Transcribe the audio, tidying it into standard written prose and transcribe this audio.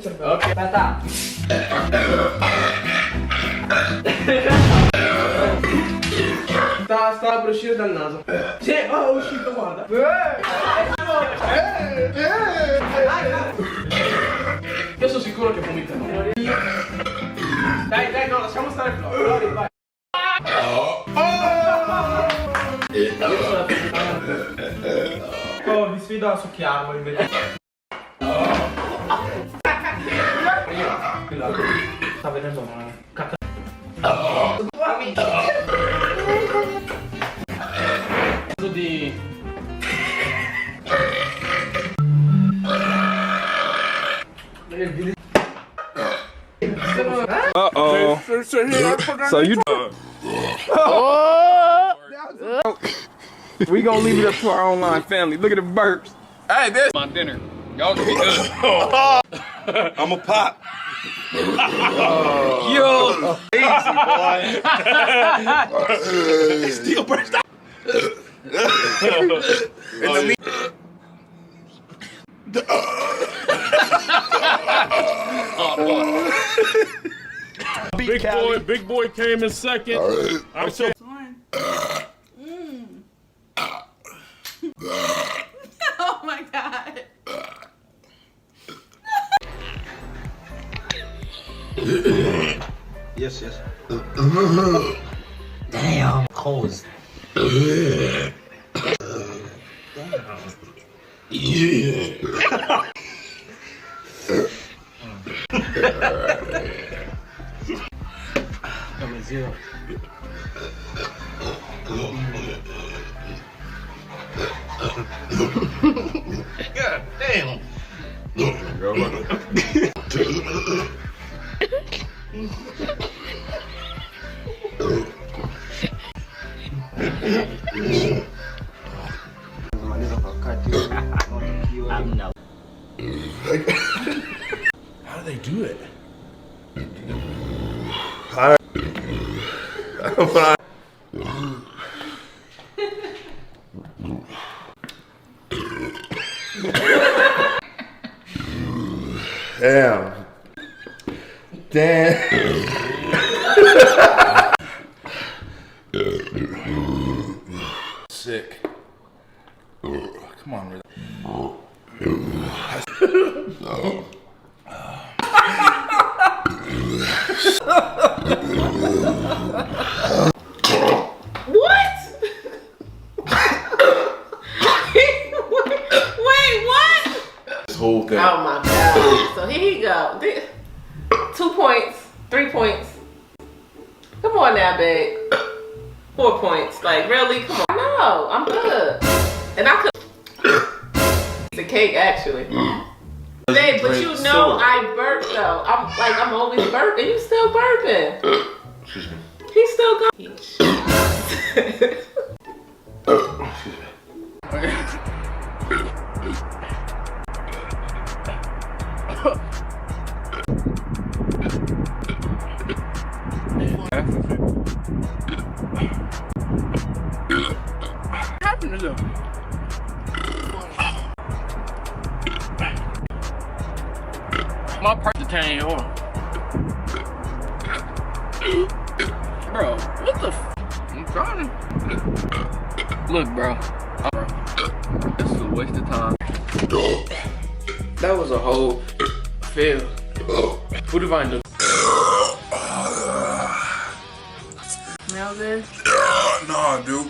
Ok, tá. Sta per uscire dal naso. Sì, oh, è uscito, guarda. Io sono sicuro che vomita. Dai, no, lasciamo stare Flori, vai. Oh, vi sfido a succhiarlo invece. Sta venendo male. Cazzo. Di... Uh-oh. So you... We gonna leave it up to our online family. Look at the burps. Hey, this is my dinner. Y'all can be good. I'm a pop. Yo. Easy, boy. Still burst out. Big boy came in second. I'm so. Oh my god. Yes. Damn, cold. Number 0. God damn. How do they do it? Damn. Sick. Come on, really. What? Wait, what? This whole thing. Oh my god. So here you go. 2 points, 3 points. Come on now, babe. 4 points. Like, really? Come on. No, I'm good. And I could. It's a cake, actually. Babe, but you know I burped though. I'm always burping. You still burping. Excuse me. He's still going. What happened to them? My person came on. Bro, what the f? I'm trying to. Look, bro. This is a waste of time. That was a whole fail. Who do I know? Now then. Nah, dude.